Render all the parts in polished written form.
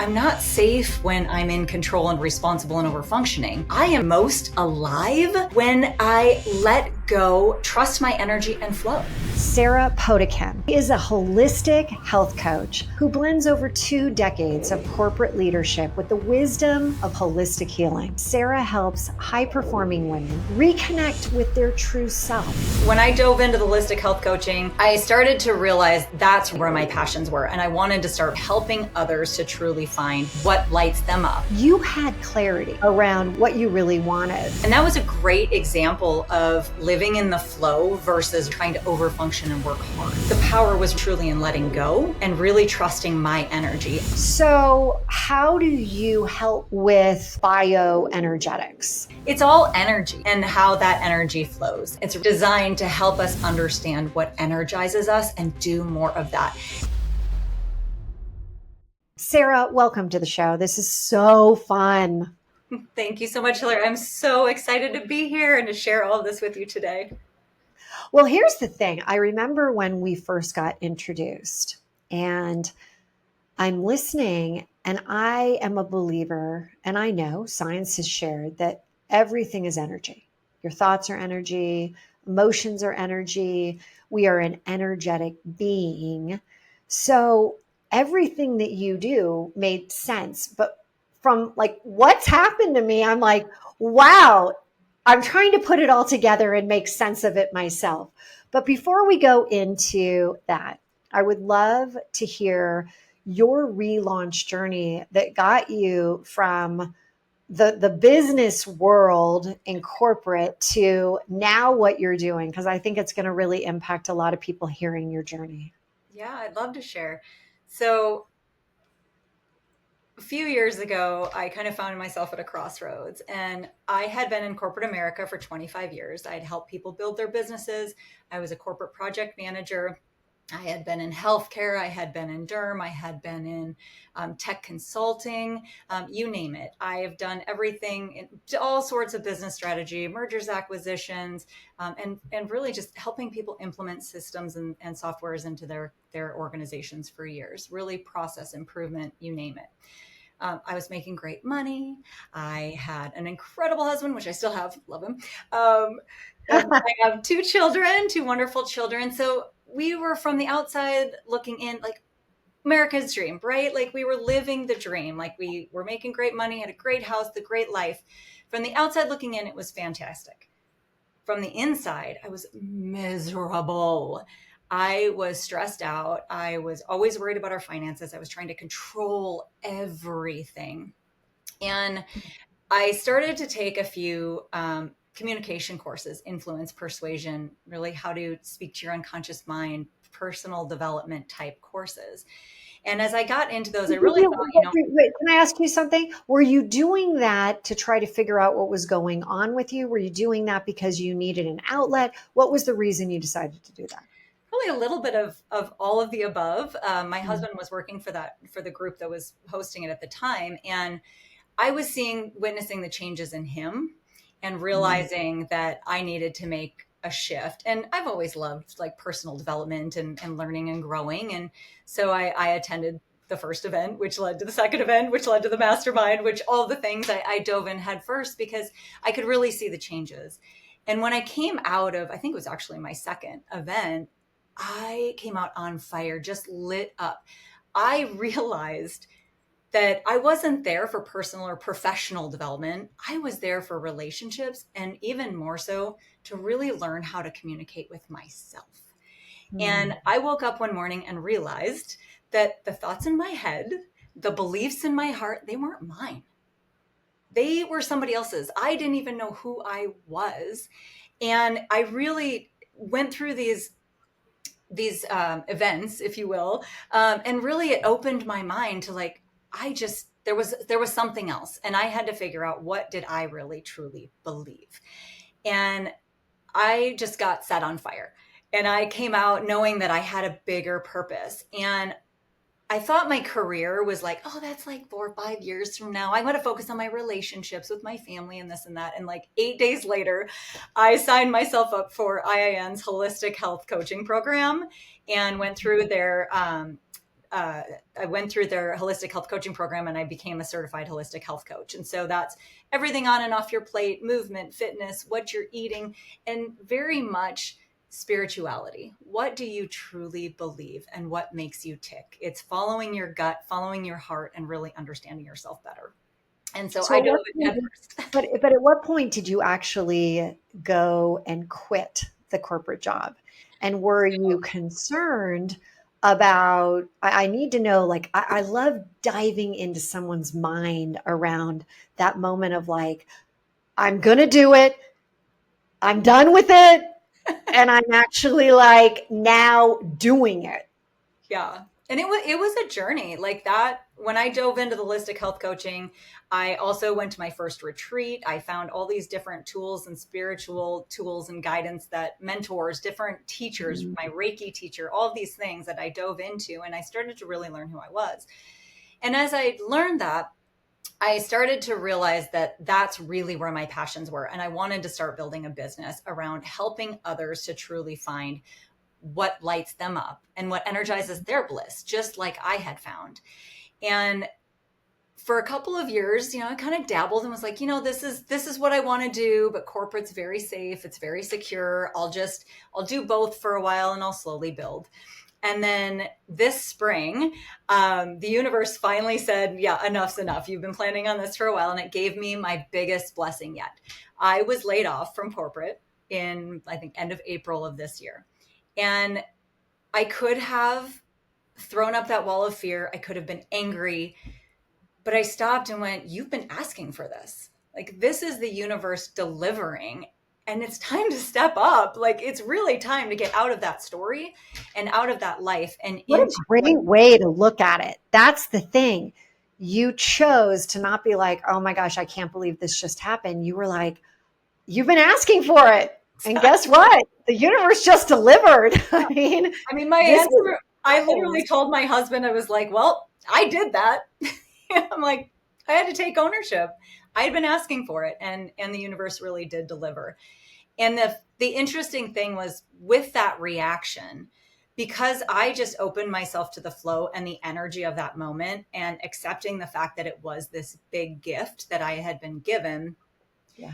I'm not safe when I'm in control and responsible and over-functioning. I am most alive when I let go, trust my energy, and flow. Sarah Potekhen is a holistic health coach who blends over 2 decades of corporate leadership with the wisdom of holistic healing. Sarah helps high-performing women reconnect with their true self. When I dove into the holistic health coaching, I started to realize that's where my passions were, and I wanted to start helping others to truly find what lights them up. You had clarity around what you really wanted. And that was a great example of living in the flow versus trying to overfunction and work hard. The power was truly in letting go and really trusting my energy. So how do you help with bioenergetics? It's all energy and how that energy flows. It's designed to help us understand what energizes us and do more of that. Sarah, welcome to the show. This is so fun. Thank you so much, Hilary. I'm so excited to be here and to share all of this with you today. Well, here's the thing. I remember when we first got introduced, and I'm listening, and I am a believer, and I know science has shared that everything is energy. Your thoughts are energy, emotions are energy. We are an energetic being. So everything that you do made sense. But from like what's happened to me, I'm like, wow, I'm trying to put it all together and make sense of it myself. But before we go into that, I would love to hear your relaunch journey that got you from the business world in corporate to now what you're doing, because I think it's going to really impact a lot of people hearing your journey. Yeah, I'd love to share. So a few years ago, I kind of found myself at a crossroads, and I had been in corporate America for 25 years. I'd helped people build their businesses. I was a corporate project manager. I had been in healthcare. I had been in derm. I had been in tech consulting, you name it. I have done everything, all sorts of business strategy, mergers, acquisitions, and really just helping people implement systems and softwares into their organizations for years, really process improvement, you name it. I was making great money. I had an incredible husband, which I still have, love him. And I have 2 children, 2 wonderful children. So we were from the outside looking in, like America's dream, right? Like we were living the dream. Like we were making great money, had a great house, the great life. From the outside looking in, it was fantastic. From the inside, I was miserable. I was stressed out. I was always worried about our finances. I was trying to control everything. And I started to take a few communication courses, influence, persuasion, really how to speak to your unconscious mind, personal development type courses. And as I got into those, I really thought, Wait, can I ask you something? Were you doing that to try to figure out what was going on with you? Were you doing that because you needed an outlet? What was the reason you decided to do that? probably a little bit of all of the above. My husband was working for the group that was hosting it at the time. And I was witnessing the changes in him and realizing that I needed to make a shift. And I've always loved like personal development and learning and growing. And so I attended the first event, which led to the second event, which led to the mastermind, which all the things I dove in head first because I could really see the changes. And when I came out of, I think it was actually my second event, I came out on fire, just lit up. I realized that I wasn't there for personal or professional development. I was there for relationships and even more so to really learn how to communicate with myself. And I woke up one morning and realized that the thoughts in my head, the beliefs in my heart, they weren't mine. They were somebody else's. I didn't even know who I was. And I really went through these events, if you will. And really it opened my mind to like, there was something else. And I had to figure out what did I really truly believe. And I just got set on fire. And I came out knowing that I had a bigger purpose. And I thought my career was like, oh, that's like 4 or 5 years from now. I want to focus on my relationships with my family and this and that. And like 8 days later, I signed myself up for IIN's holistic health coaching program and went through their I went through their holistic health coaching program and I became a certified holistic health coach. And so that's everything on and off your plate, movement, fitness, what you're eating, and very much spirituality. What do you truly believe and what makes you tick? It's following your gut, following your heart, and really understanding yourself better. And so So I at dove what in point head first. but at what point did you actually go and quit the corporate job? And were you concerned about, I need to know, like, I love diving into someone's mind around that moment of like, I'm going to do it. I'm done with it. And I'm actually like now doing it. Yeah. And it was a journey like that. When I dove into the holistic health coaching, I also went to my first retreat. I found all these different tools and spiritual tools and guidance that mentors, different teachers, Mm. my Reiki teacher, all of these things that I dove into, and I started to really learn who I was. And as I learned that, I started to realize that that's really where my passions were. And I wanted to start building a business around helping others to truly find what lights them up and what energizes their bliss, just like I had found. And for a couple of years, I kind of dabbled and was like, this is what I want to do, but corporate's very safe, it's very secure. I'll do both for a while and I'll slowly build. And then this spring, the universe finally said, yeah, enough's enough. You've been planning on this for a while. And it gave me my biggest blessing yet. I was laid off from corporate in, I think, end of April of this year. And I could have thrown up that wall of fear. I could have been angry, but I stopped and went, you've been asking for this. Like, this is the universe delivering, and it's time to step up. Like, it's really time to get out of that story and out of that life and What a into what. great way to look at it. That's the thing. You chose to not be like, oh my gosh, I can't believe this just happened. You were like, you've been asking for it. And guess what? The universe just delivered. I mean, I mean, my this answer, I happens. literally told my husband, I was like, well, I did that. I'm like, I had to take ownership. I had been asking for it, and the universe really did deliver. And the interesting thing was with that reaction, because I just opened myself to the flow and the energy of that moment and accepting the fact that it was this big gift that I had been given. Yeah.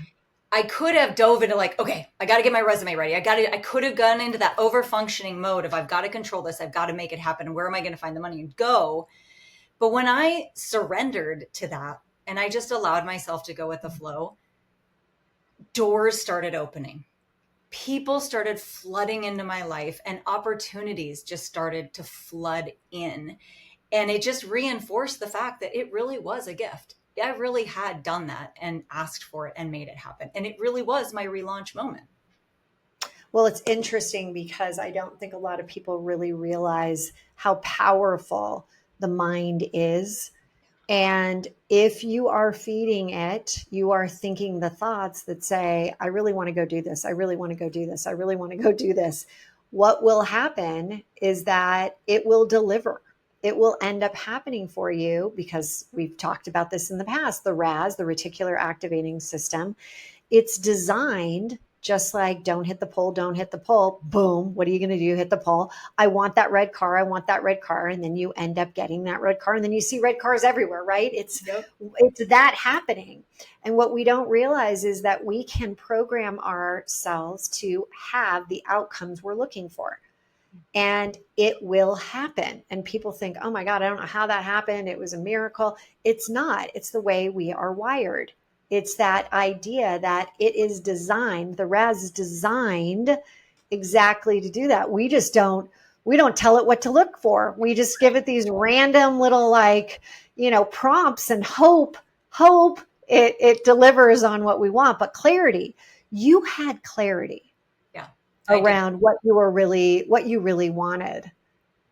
I could have dove into like, okay, I got to get my resume ready. I could have gone into that over functioning mode of I've got to control this. I've got to make it happen. Where am I going to find the money and go? But when I surrendered to that and I just allowed myself to go with the flow, doors started opening. People started flooding into my life and opportunities just started to flood in. And it just reinforced the fact that it really was a gift. I really had done that and asked for it and made it happen. And it really was my relaunch moment. Well, it's interesting because I don't think a lot of people really realize how powerful the mind is. And if you are feeding it, you are thinking the thoughts that say, I really want to go do this. I really want to go do this. I really want to go do this. What will happen is that it will deliver. It will end up happening for you because we've talked about this in the past. The RAS, the reticular activating system, it's designed just like don't hit the pole, don't hit the pole. Boom. What are you going to do? Hit the pole. I want that red car. I want that red car. And then you end up getting that red car. And then you see red cars everywhere, right? Yep. It's that happening. And what we don't realize is that we can program ourselves to have the outcomes we're looking for. And it will happen. And people think, oh my God, I don't know how that happened. It was a miracle. It's not. It's the way we are wired. It's that idea that it is designed, the RAS is designed exactly to do that. We don't tell it what to look for. We just give it these random little prompts and hope it delivers on what we want. But clarity, you had clarity Yeah, I did. around what you really wanted.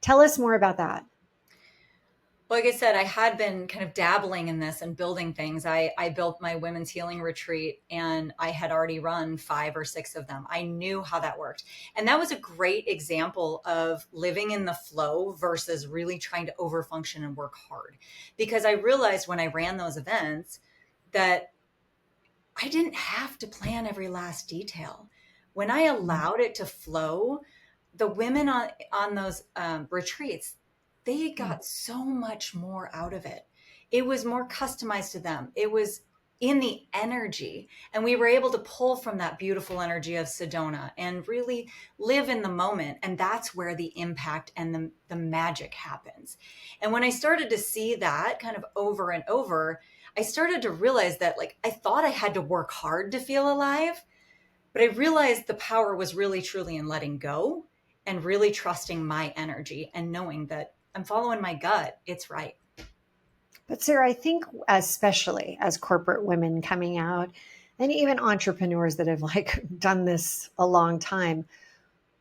Tell us more about that. Like I said, I had been kind of dabbling in this and building things. I built my women's healing retreat and I had already run 5 or 6 of them. I knew how that worked. And that was a great example of living in the flow versus really trying to overfunction and work hard. Because I realized when I ran those events that I didn't have to plan every last detail. When I allowed it to flow, the women on those retreats, they got so much more out of it. It was more customized to them. It was in the energy. And we were able to pull from that beautiful energy of Sedona and really live in the moment. And that's where the impact and the magic happens. And when I started to see that kind of over and over, I started to realize that, like, I thought I had to work hard to feel alive, but I realized the power was really truly in letting go and really trusting my energy and knowing that I'm following my gut. It's right. But Sarah, I think especially as corporate women coming out and even entrepreneurs that have like done this a long time,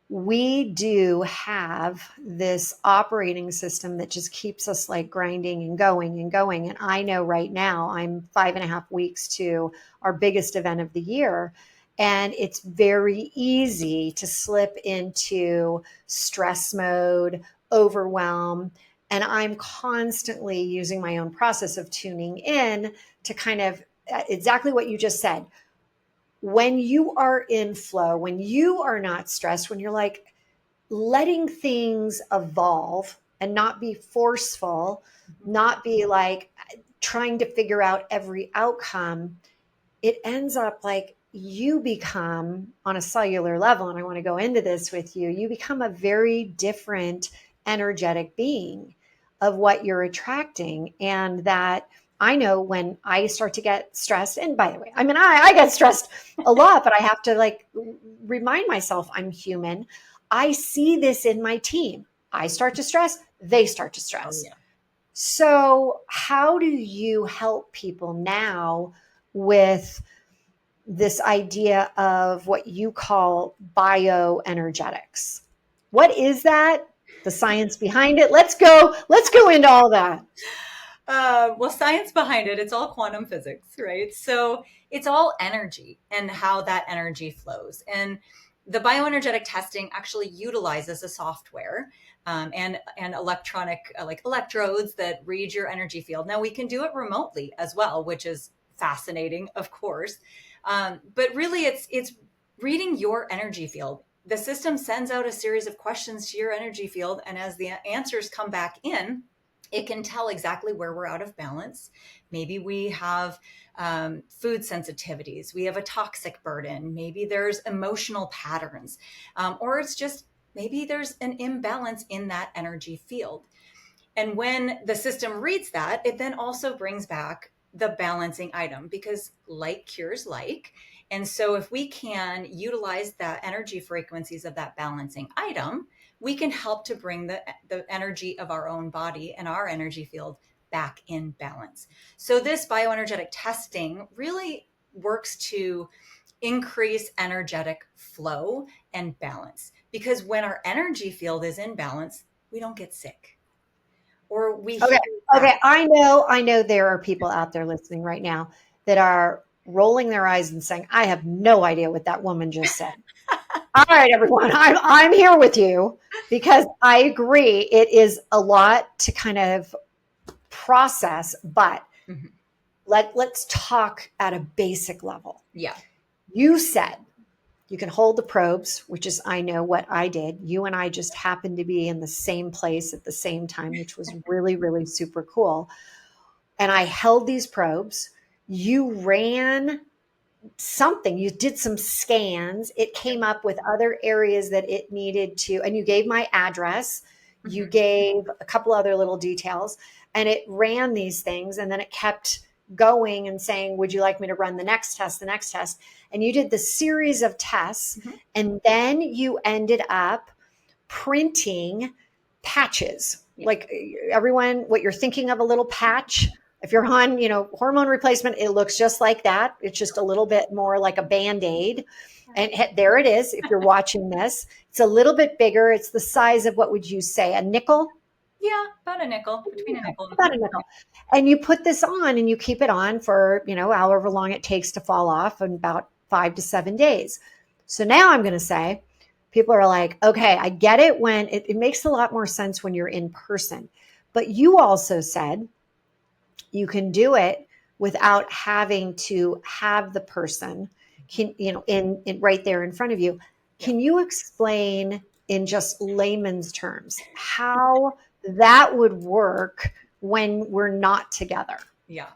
we do have this operating system that just keeps us like grinding and going and going. And I know right now I'm 5.5 weeks to our biggest event of the year. And it's very easy to slip into stress mode, overwhelm. And I'm constantly using my own process of tuning in to kind of exactly what you just said. When you are in flow, when you are not stressed, when you're like letting things evolve and not be forceful, not be like trying to figure out every outcome, it ends up like you become on a cellular level. And I want to go into this with you. You become a very different energetic being of what you're attracting. And that I know when I start to get stressed, and by the way, I mean, I get stressed a lot, but I have to like remind myself I'm human. I see this in my team. I start to stress, they start to Oh, stress. yeah. So, how do you help people now with this idea of what you call bioenergetics? What is that? The science behind it? Let's go into all that. Well, science behind it, it's all quantum physics, right? So it's all energy and how that energy flows. And the bioenergetic testing actually utilizes a software and electronic like electrodes that read your energy field. Now we can do it remotely as well, which is fascinating, of course. But really, it's reading your energy field. The system sends out a series of questions to your energy field, and as the answers come back in, it can tell exactly where we're out of balance. Maybe we have food sensitivities, we have a toxic burden, maybe there's emotional patterns, or it's just maybe there's an imbalance in that energy field. And when the system reads that, it then also brings back the balancing item because like cures like. And so if we can utilize the energy frequencies of that balancing item, we can help to bring the energy of our own body and our energy field back in balance. So this bioenergetic testing really works to increase energetic flow and balance because when our energy field is in balance, we don't get sick or we Okay. heal fast. Okay. I know there are people out there listening right now that are rolling their eyes and saying, I have no idea what that woman just said. All right, everyone, I'm here with you because I agree. It is a lot to kind of process, but Mhm. let's talk at a basic level. Yeah. You said you can hold the probes, which is, I know what I did. You and I just happened to be in the same place at the same time, which was really, really super cool. And I held these probes. You ran something, you did some scans. It came up with other areas that it needed to, and you gave my address. You Mhm. gave a couple other little details, and it ran these things. And then it kept going and saying, would you like me to run the next test, the next test? And you did the series of tests. Mhm. And then you ended up printing patches. Yeah. Like everyone, what you're thinking of a little patch. If you're on, hormone replacement, it looks just like that. It's just a little bit more like a Band-Aid. And there it is. If you're watching this, it's a little bit bigger. It's the size of, what would you say, a nickel? Yeah, about a nickel, between a nickel and a About a quarter. nickel. And you put this on and you keep it on for, however long it takes to fall off, in about 5 to 7 days. So now I'm going to say, people are like, okay, I get it when it makes a lot more sense when you're in person. But you also said you can do it without having to have the person in right there in front of you. Yeah. Can you explain in just layman's terms how that would work when we're not together. Yeah.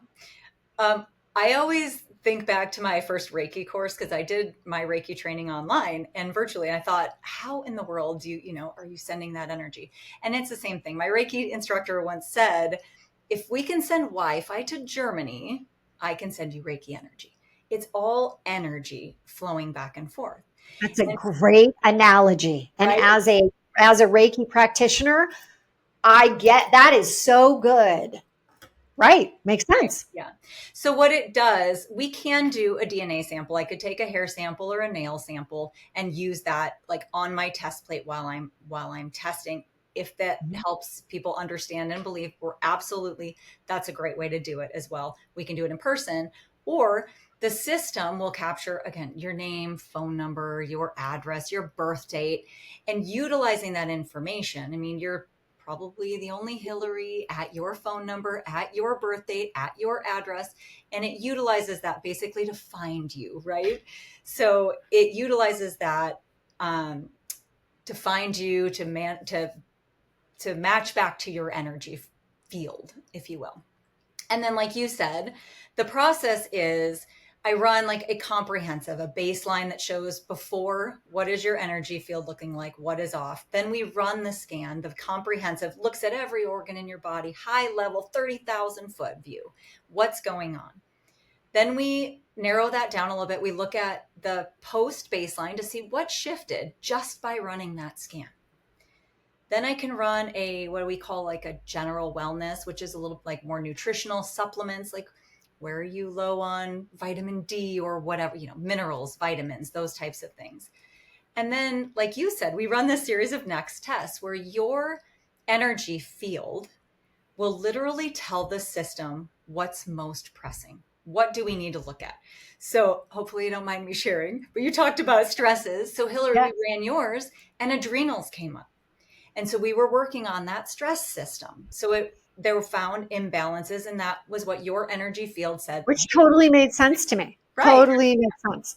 I always think back to my first Reiki course because I did my Reiki training online and virtually. And I thought, how in the world are you sending that energy? And it's the same thing. My Reiki instructor once said, if we can send Wi-Fi to Germany, I can send you Reiki energy. It's all energy flowing back and forth. That's a And, great analogy. And right? as a Reiki practitioner, I get that is so good. Right. Makes Right. sense. Yeah. So what it does, we can do a DNA sample. I could take a hair sample or a nail sample and use that like on my test plate while I'm testing. If that Mhm. helps people understand and believe, that's a great way to do it as well. We can do it in person, or the system will capture again your name, phone number, your address, your birth date, and utilizing that information. I mean, you're probably the only Hilary at your phone number, at your birth date, at your address. And it utilizes that basically to find you, right? So it utilizes that um, to find you, to match back to your energy field, if you will. And then, like you said, the process is I run like a comprehensive, a baseline that shows before what is your energy field looking like, what is off. Then we run the scan, the comprehensive looks at every organ in your body, high level, 30,000 foot view. What's going on? Then we narrow that down a little bit. We look at the post baseline to see what shifted just by running that scan. Then I can run a what do we call like a general wellness, which is a little like more nutritional supplements, like where are you low on vitamin D or whatever, minerals, vitamins, those types of things. And then, like you said, we run this series of next tests where your energy field will literally tell the system what's most pressing. What do we need to look at? So, hopefully, you don't mind me sharing, but you talked about stresses. So, Hillary, we Yes. ran yours and adrenals came up. And so we were working on that stress system. So there were found imbalances, and that was what your energy field said. Which totally made sense to me. Right. Totally makes sense.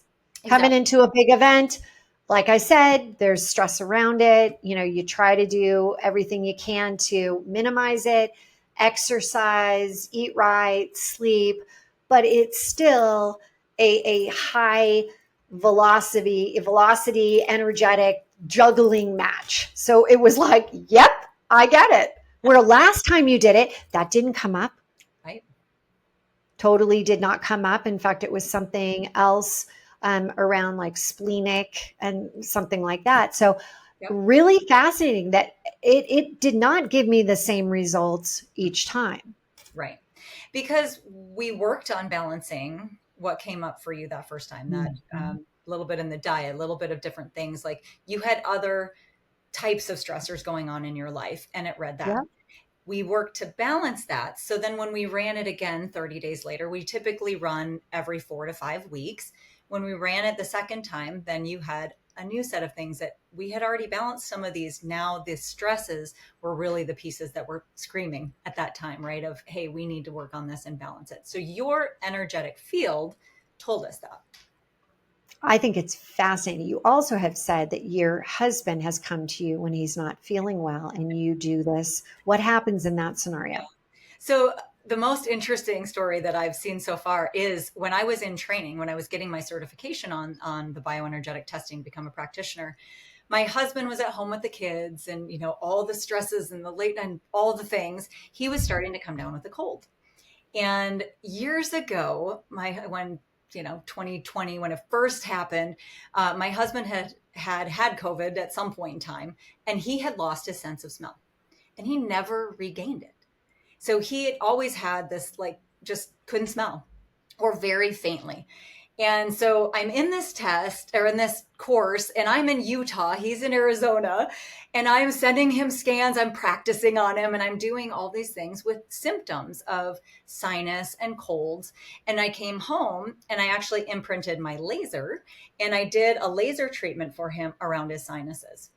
Coming Exactly. into a big event, like I said, there's stress around it. You try to do everything you can to minimize it, exercise, eat right, sleep, but it's still a high velocity, energetic juggling match. So it was like, yep, I get it. Where last time you did it, that didn't come up, Right. totally did not come up. In fact, it was something else around like splenic and something like that. So, Yep. really fascinating that it did not give me the same results each time. Right. Because we worked on balancing what came up for you that first time, that Mhm. little bit in the diet, a little bit of different things. Like you had other types of stressors going on in your life, and it read that. Yeah. We worked to balance that. So then when we ran it again 30 days later, we typically run every 4 to 5 weeks. When we ran it the second time, then you had a new set of things that we had already balanced some of these. Now the stresses were really the pieces that were screaming at that time, right? Of, hey, we need to work on this and balance it. So your energetic field told us that. I think it's fascinating. You also have said that your husband has come to you when he's not feeling well and you do this. What happens in that scenario? So the most interesting story that I've seen so far is when I was in training, when I was getting my certification on the bioenergetic testing, become a practitioner. My husband was at home with the kids, and all the stresses and the late and all the things. He was starting to come down with a cold. And years ago, when 2020, when it first happened, my husband had COVID at some point in time, and he had lost his sense of smell, and he never regained it. So he had always had this, like, just couldn't smell or very faintly. And so I'm in this test or in this course, and I'm in Utah. He's in Arizona, and I'm sending him scans. I'm practicing on him, and I'm doing all these things with symptoms of sinus and colds. And I came home and I actually imprinted my laser, and I did a laser treatment for him around his sinuses.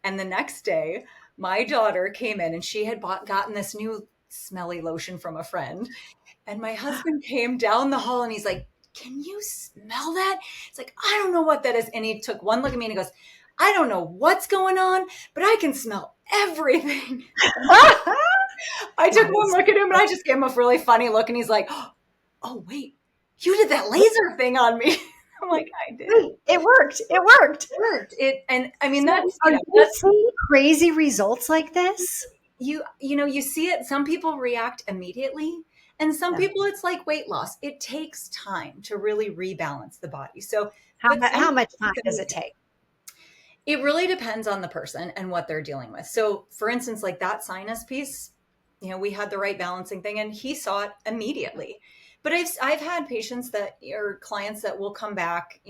And the next day, my daughter came in and she had gotten this new smelly lotion from a friend. And my husband came down the hall and he's like, can you smell that? It's like, I don't know what that is. And he took one look at me and he goes, I don't know what's going on, but I can smell everything. I took That one is, look at him and I just gave him a really funny look, and he's like, oh, wait, you did that laser thing on me. I'm like, I did. wait, it worked. It worked. It worked. And I mean, So that's, are you that's, seeing crazy results like this? you see it. Some people react immediately, and some Yeah. people it's like weight loss. It takes time to really rebalance the body. So, How, but some how much people time it's does it immediate. take? It really depends on the person and what they're dealing with. So, for instance, like that sinus piece, we had the right balancing thing, and he saw it immediately. But I've had patients that or clients that will come back,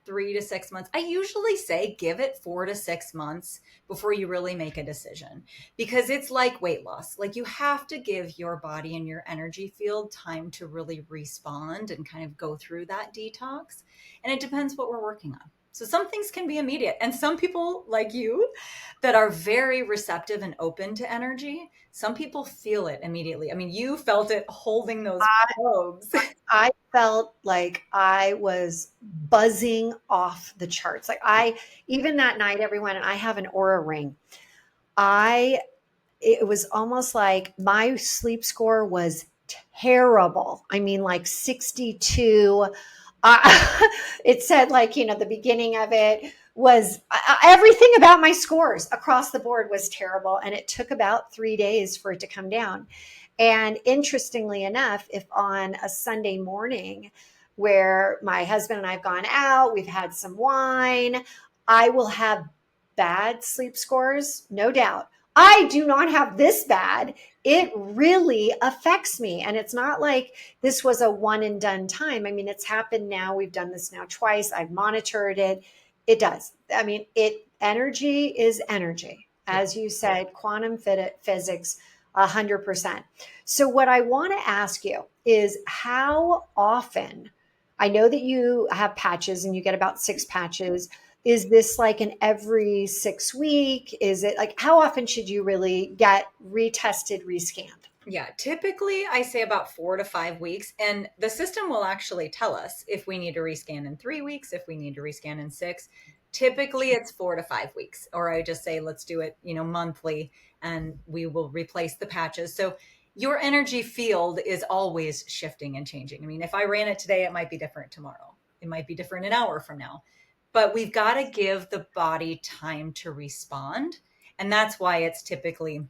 3 to 6 months. I usually say give it 4 to 6 months before you really make a decision, because it's like weight loss. Like, you have to give your body and your energy field time to really respond and kind of go through that detox. And it depends what we're working on. So some things can be immediate, and some people like you that are very receptive and open to energy, some people feel it immediately. I mean, you felt it holding those probes. I felt like I was buzzing off the charts. Even that night, everyone, and I have an aura ring. I, it was almost like my sleep score was terrible. I mean, like 62. It said, like, the beginning of it was everything about my scores across the board was terrible. And it took about 3 days for it to come down. And interestingly enough, if on a Sunday morning where my husband and I have gone out, we've had some wine, I will have bad sleep scores, no doubt. I do not have this bad. It really affects me. And it's not like this was a one and done time. I mean, it's happened now. We've done this now twice. I've monitored it. It does. I mean, energy is energy. Yeah. As you said, quantum physics, 100%. So, what I want to ask you is how often, I know that you have patches and you get about 6 patches. Is this like an every 6 week? Is it like how often should you really get retested, rescanned? Yeah, typically I say about 4 to 5 weeks, and the system will actually tell us if we need to rescan in 3 weeks, if we need to rescan in six. Typically it's 4 to 5 weeks, or I just say let's do it, monthly, and we will replace the patches. So your energy field is always shifting and changing. I mean, if I ran it today, it might be different tomorrow. It might be different an hour from now. But we've got to give the body time to respond. And that's why it's typically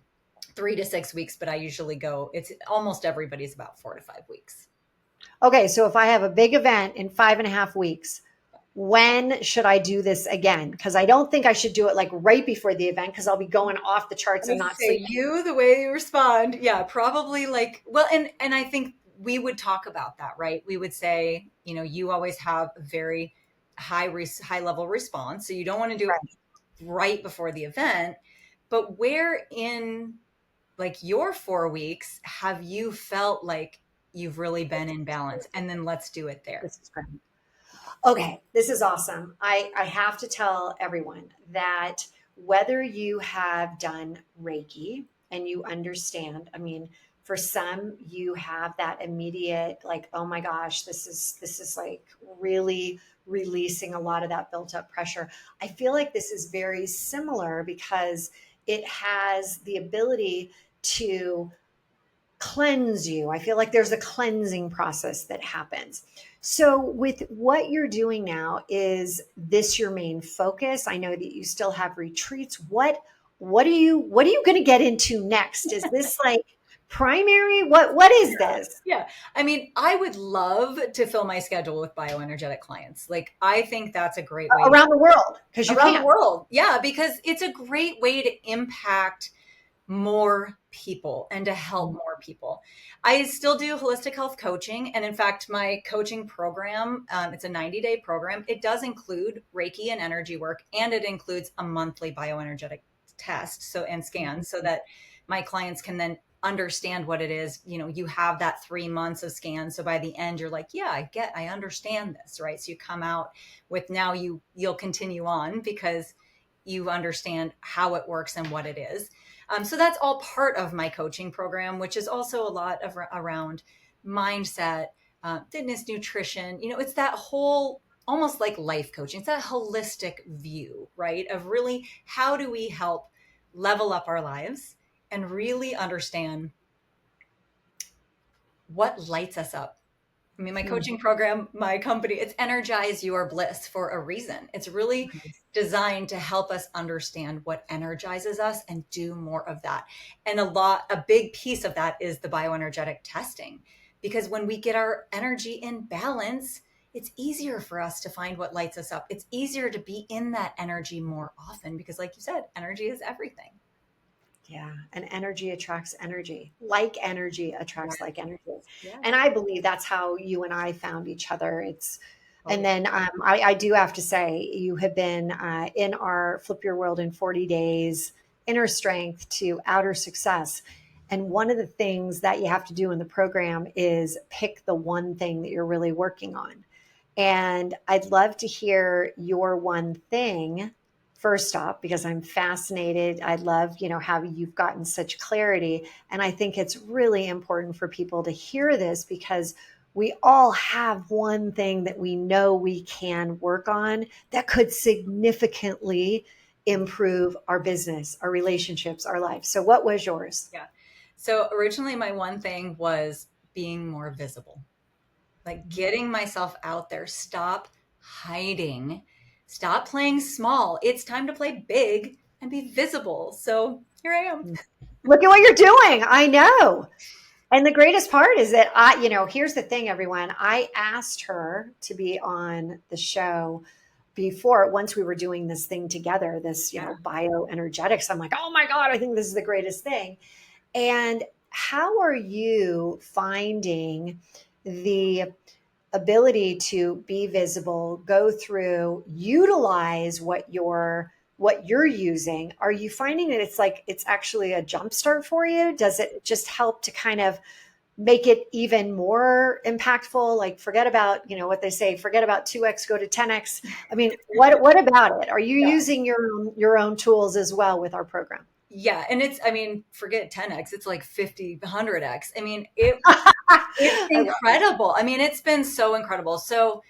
3 to 6 weeks, but I usually go, it's almost everybody's about 4 to 5 weeks. Okay, so if I have a big event in 5.5 weeks, when should I do this again? Because I don't think I should do it like right before the event because I'll be going off the charts I and was not say sleeping. you, the way you respond, yeah, probably like, well, and I think we would talk about that, right? We would say, you always have a very high level response, so you don't want to do it Right. right before the event. But where in like your 4 weeks have you felt like you've really been in balance? And then let's do it there. This is great. Okay, this is awesome. I have to tell everyone that whether you have done Reiki and you understand, I mean, for some you have that immediate like, oh my gosh, this is like really releasing a lot of that built up pressure. I feel like this is very similar because it has the ability to cleanse you. I feel like there's a cleansing process that happens. So with what you're doing now, is this your main focus? I know that you still have retreats. What are you going to get into next? Is this like primary? What is this? Yeah. I mean, I would love to fill my schedule with bioenergetic clients. Like, I think that's a great way to Around the world because you around the can. world. Yeah, because it's a great way to impact more people and to help more people. I still do holistic health coaching. And in fact, my coaching program, it's a 90-day program. It does include Reiki and energy work, and it includes a monthly bioenergetic test and scan so that my clients can then understand what it is. You have that 3 months of scans, so by the end you're like, yeah, I understand this, right? So you come out with, now you'll continue on because you understand how it works and what it is. So that's all part of my coaching program, which is also a lot of around mindset, fitness, nutrition. It's that whole almost like life coaching. It's a holistic view, right? Of really how do we help level up our lives and really understand what lights us up. I mean, my Hmm. coaching program, my company, it's Energize Your Bliss for a reason. It's really designed to help us understand what energizes us and do more of that. And a big piece of that is the bioenergetic testing, because when we get our energy in balance, it's easier for us to find what lights us up. It's easier to be in that energy more often because, like you said, energy is everything. Yeah, and energy attracts energy. Like energy Yes. attracts like energy. And Yes. I believe that's how you and I found each other. It's Oh, and yeah. then I do have to say you have been in our Flip Your World in 40 Days inner strength to outer success. And one of the things that you have to do in the program is pick the one thing that you're really working on. And I'd love to hear your one thing first off, because I'm fascinated. I love, how you've gotten such clarity. And I think it's really important for people to hear this because we all have one thing that we know we can work on that could significantly improve our business, our relationships, our life. So what was yours? Yeah. So originally, my one thing was being more visible, like getting myself out there. Stop hiding, stop playing small. It's time to play big and be visible. So here I am. Look at what you're doing. I know. And the greatest part is that here's the thing, everyone. I asked her to be on the show before, once we were doing this thing together, this, Yeah. bioenergetics. I'm like, oh my God, I think this is the greatest thing. And how are you finding the ability to be visible, go through, utilize what you're using? Are you finding that it's actually a jumpstart for you? Does it just help to kind of make it even more impactful? Like forget about, what they say, forget about 2x, go to 10x. I mean, what about it? Are you Yeah. using your own tools as well with our program? Yeah. And I mean, forget 10x, it's like 50, 100x. I mean, it's I love it. incredible. I mean, it's been so incredible. So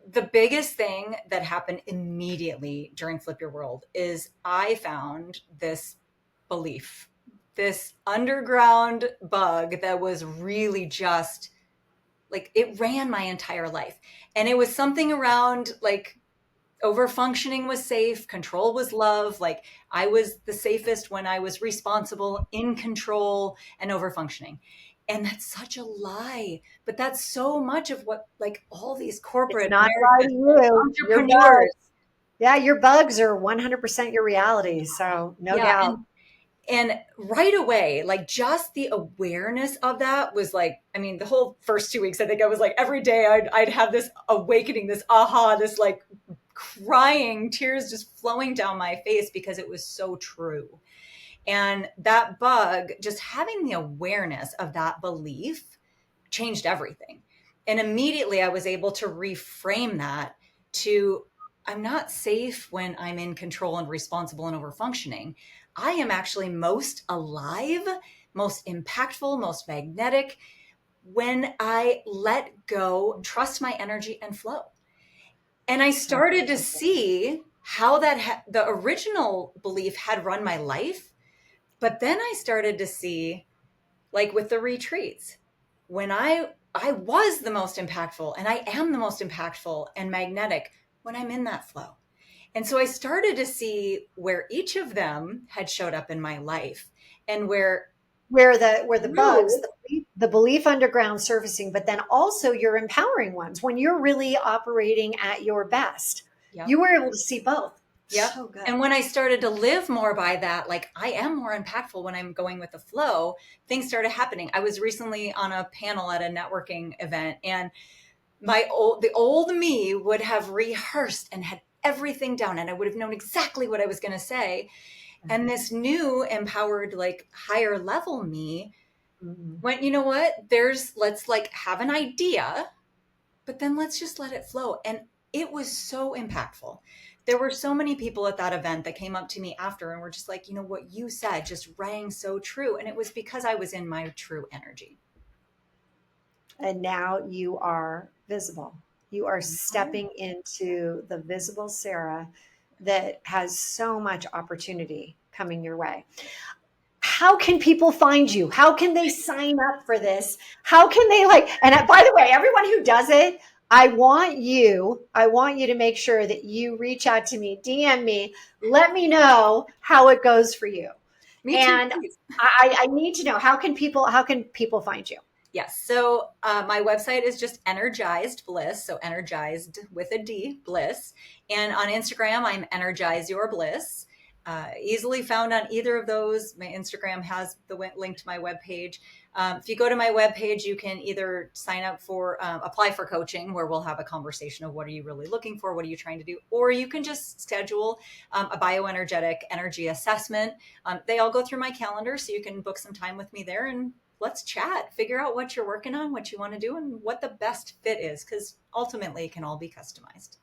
the biggest thing that happened immediately during Flip Your World is I found this belief, this underground bug that was really just like it ran my entire life. And it was something around like over functioning was safe, control was love. Like I was the safest when I was responsible, in control, and over functioning. And that's such a lie. But that's so much of what like all these It's corporate not lie to American you. Your entrepreneurs. bugs. Yeah, your bugs are 100% your reality. So no Yeah. doubt. And right away, like just the awareness of that was like, I mean, the whole first 2 weeks, I think I was like every day I'd have this awakening, this aha, this like crying, tears just flowing down my face because it was so true. And that bug, just having the awareness of that belief changed everything. And immediately I was able to reframe that to I'm not safe when I'm in control and responsible and over functioning. I am actually most alive, most impactful, most magnetic when I let go, trust my energy and flow. And I So started to see how the original belief had run my life. But then I started to see, like with the retreats, when I was the most impactful and I am the most impactful and magnetic when I'm in that flow. And so I started to see where each of them had showed up in my life and where where the bugs, through, the belief underground surfacing, but then also your empowering ones when you're really operating at your best. yep. You were able to see both. Yep. So good. And when I started to live more by that, like I am more impactful when I'm going with the flow, things started happening. I was recently on a panel at a networking event and the old me would have rehearsed and had everything down and I would have known exactly what I was going to say. And this new empowered, like higher level me Mhm. went, you know what? Let's like have an idea, but then let's just let it flow. And it was so impactful. There were so many people at that event that came up to me after and were just like, you know, what you said just rang so true. And it was because I was in my true energy. And now you are visible. You are stepping into the visible Sarah that has so much opportunity coming your way. How can people find you? How can they sign up for this? How can they and by the way, everyone who does it, I want you to make sure that you reach out to me, DM me, let me know how it goes for you. Me too, And please. I need to know, how can people find you? Yes. So my website is just Energized Bliss. So energized with a D, Bliss. And on Instagram, I'm Energize Your Bliss. Easily found on either of those. My Instagram has the link to my webpage. If you go to my webpage, you can either sign up for, apply for coaching, where we'll have a conversation of what are you really looking for? What are you trying to do? Or you can just schedule a bioenergetic energy assessment. They all go through my calendar, so you can book some time with me there and let's chat, figure out what you're working on, what you want to do, and what the best fit is, because ultimately it can all be customized.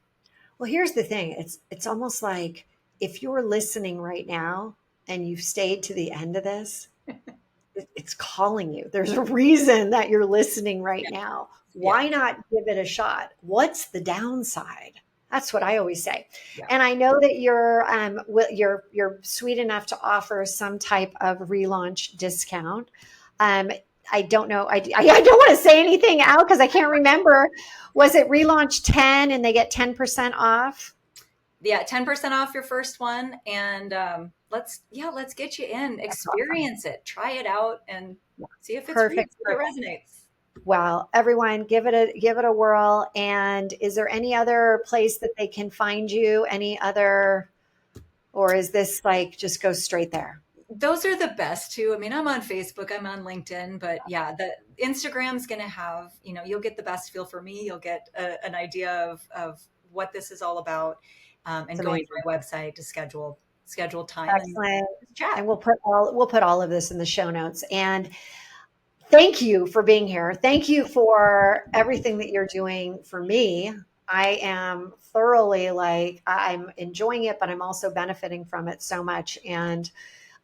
Well, here's the thing. It's almost like if you're listening right now and you've stayed to the end of this, it's calling you. There's a reason that you're listening right Yeah. now. Yeah. Why not give it a shot? What's the downside? That's what I always say. Yeah. And I know that you're sweet enough to offer some type of relaunch discount. Um, I don't know. I don't want to say anything out because I can't remember. Was it relaunch 10 and they get 10% off? Yeah. 10% off your first one. And let's get you in, That's awesome. experience it, try it out, and see if it's for you, Perfect. see if it Perfect. resonates. Well, everyone, give it a whirl. And is there any other place that they can find you? Any other, or is this like just go straight there? Those are the best too. I mean, I'm on Facebook, I'm on LinkedIn, but yeah, the Instagram's going to have, you'll get the best feel for me. You'll get an idea of what this is all about, It's and going amazing. to my website to schedule time and Excellent. just chat. And we'll put all of this in the show notes. And thank you for being here. Thank you for everything that you're doing for me. I am thoroughly I'm enjoying it, but I'm also benefiting from it so much. And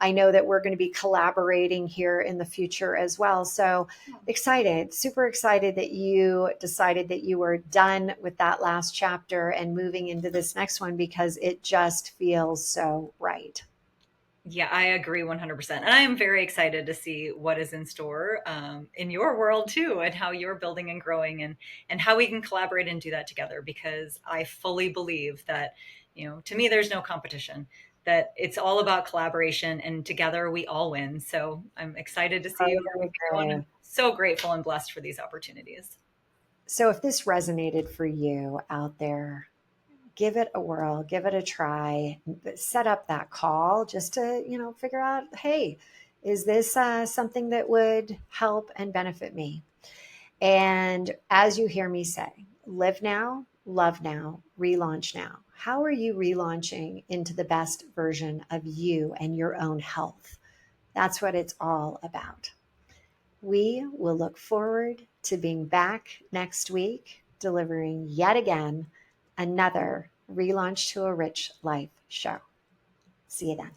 I know that we're going to be collaborating here in the future as well. So excited, super excited that you decided that you were done with that last chapter and moving into this next one because it just feels so right. Yeah, I agree 100%. And I am very excited to see what is in store, in your world too, and how you're building and growing, and how we can collaborate and do that together. Because I fully believe that, to me, there's no competition, that it's all about collaboration, and together we all win. So I'm excited to see where we Totally can go. And I'm agree. so grateful and blessed for these opportunities. So if this resonated for you out there, give it a whirl, give it a try, set up that call just to, figure out, hey, is this something that would help and benefit me? And as you hear me say, live now, love now, relaunch now. How are you relaunching into the best version of you and your own health? That's what it's all about. We will look forward to being back next week, delivering yet again another Relaunch to a Rich Life show. See you then.